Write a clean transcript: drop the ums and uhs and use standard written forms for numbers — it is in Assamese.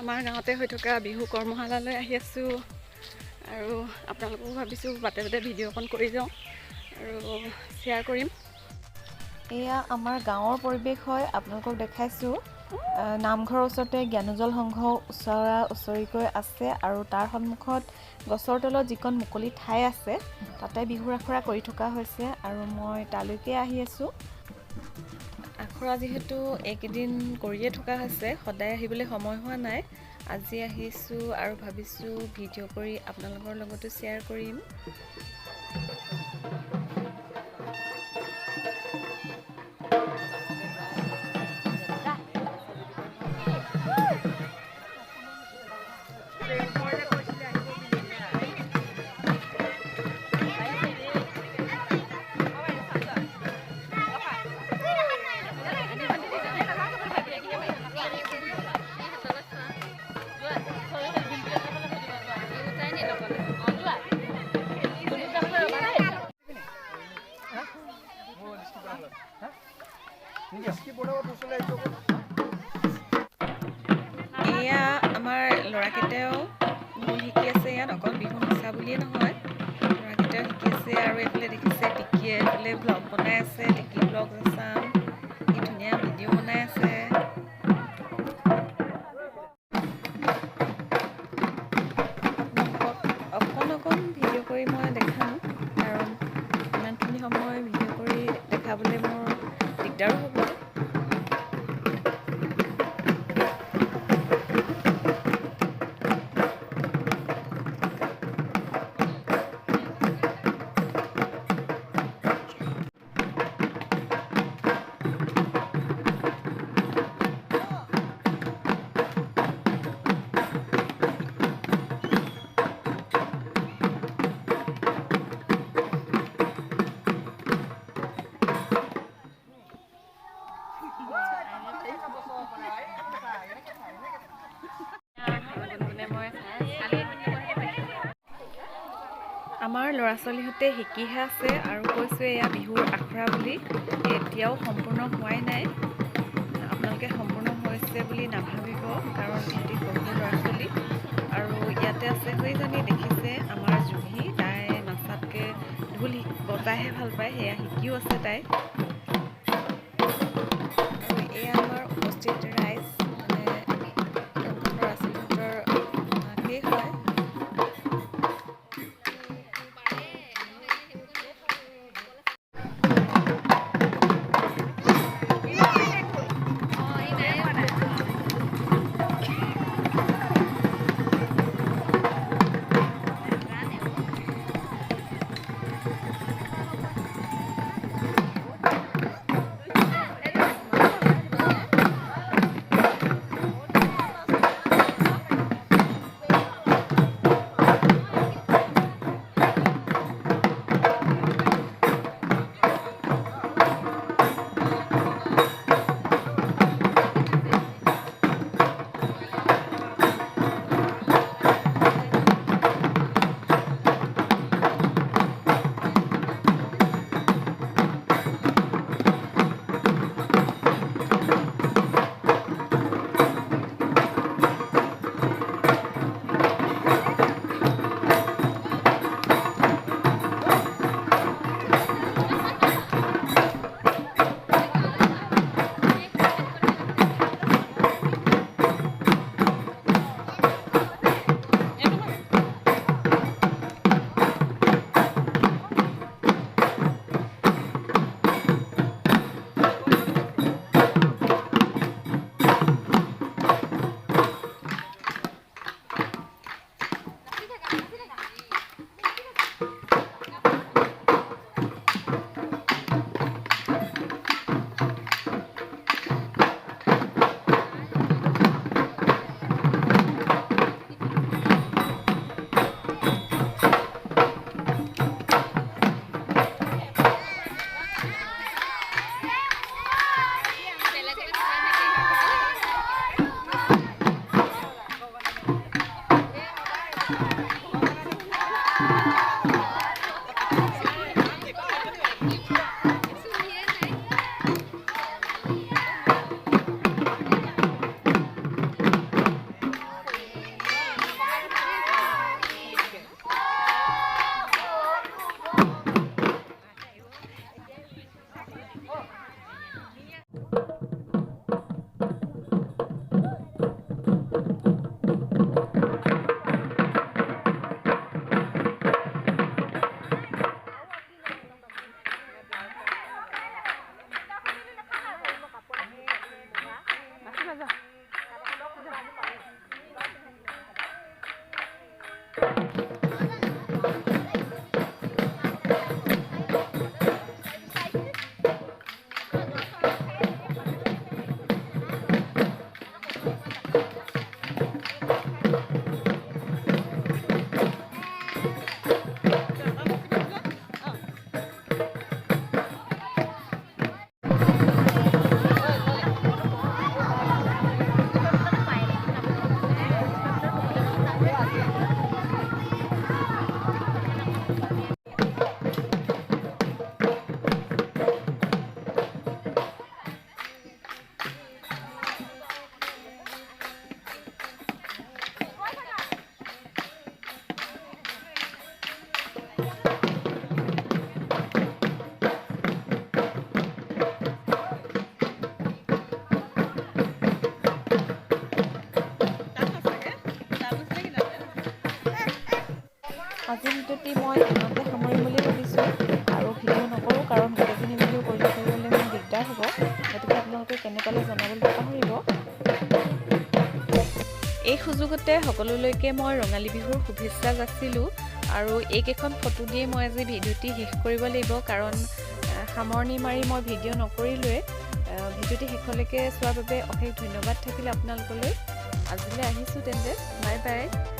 আমাৰ গাঁৱতে হৈ থকা বিহু কৰ্মশালালৈ আহি আছোঁ আৰু আপোনালোককো ভাবিছোঁ বাটে বাটে ভিডিঅ' অকণ কৰি যাওঁ আৰু শ্বেয়াৰ কৰিম। এয়া আমাৰ গাঁৱৰ পৰিৱেশ হয়, আপোনালোকক দেখাইছোঁ। নামঘৰৰ ওচৰতে জ্ঞানোজল সংঘ ওচৰা ওচৰিকৈ আছে আৰু তাৰ সন্মুখত গছৰ তলত যিকণ মুকলি ঠাই আছে তাতে বিহুৰ আখৰা কৰি থকা হৈছে আৰু মই তালৈকে আহি আছোঁ। আখৰা যিহেতু এইকেইদিন কৰিয়ে থকা হৈছে, সদায় আহিবলৈ সময় হোৱা নাই। আজি আহিছোঁ আৰু ভাবিছোঁ ভিডিঅ' কৰি আপোনালোকৰ লগতো শ্বেয়াৰ কৰিম। এয়া আমাৰ ল'ৰাকেইটাও ঢোল শিকি আছে ইয়াত, অকল বিহু নচা বুলিয়ে নহয়, ল'ৰাকেইটাও শিকি আছে। আৰু এইফালে দেখিছে টিকিয়ে এইফালে ব্লগ বনাই আছে, টিকি ব্লগ চাম, কি ধুনীয়া ভিডিঅ' বনাই আছে। অকণ অকণ ভিডিঅ' কৰি মই দেখাম, কাৰণ ইমানখিনি সময় ভিডিঅ' কৰি দেখাবলৈ মোৰ দিগদাৰো হ'ব। আমাৰ ল'ৰা ছোৱালীহঁতে শিকিহে আছে আৰু কৈছোঁ এয়া বিহুৰ আখৰা বুলি, এতিয়াও সম্পূৰ্ণ হোৱাই নাই। আপোনালোকে সম্পূৰ্ণ হৈছে বুলি নাভাবিব, কাৰণ ইহঁতি সৰু ল'ৰা ছোৱালী। আৰু ইয়াতে আছে সেইজনী দেখিছে আমাৰ জুহি, তাই নাচাতকৈ ঢোল বজাইহে ভাল পায়, সেয়া শিকিও আছে তাই। আৰু এয়া আমাৰ উপস্থিত ৰাইজ, মানে ল'ৰা ছোৱালীহঁতৰ মাকেই হয়। ভিডিঅ'টি মই ইমানতে সামৰিম বুলি ভাবিছোঁ আৰু ভিডিঅ' নকৰোঁ কাৰণ গোটেইখিনি ভিডিঅ' কৰি থাকিবলৈ মোৰ দিগদাৰ হ'ব গতিকে আপোনালোকে কেনে পালে জনাবলৈ নাপাহৰিব এই সুযোগতে সকলোলৈকে মই ৰঙালী বিহুৰ শুভেচ্ছা যাচিলোঁ আৰু এইকেইখন ফটো দিয়ে মই আজি ভিডিঅ'টি শেষ কৰিব লাগিব কাৰণ সামৰণি মাৰি মই ভিডিঅ' নকৰিলোৱে ভিডিঅ'টি শেষলৈকে চোৱাৰ বাবে অশেষ ধন্যবাদ থাকিল আপোনালোকলৈ আজিলৈ আহিছোঁ তেন্তে বাই বাই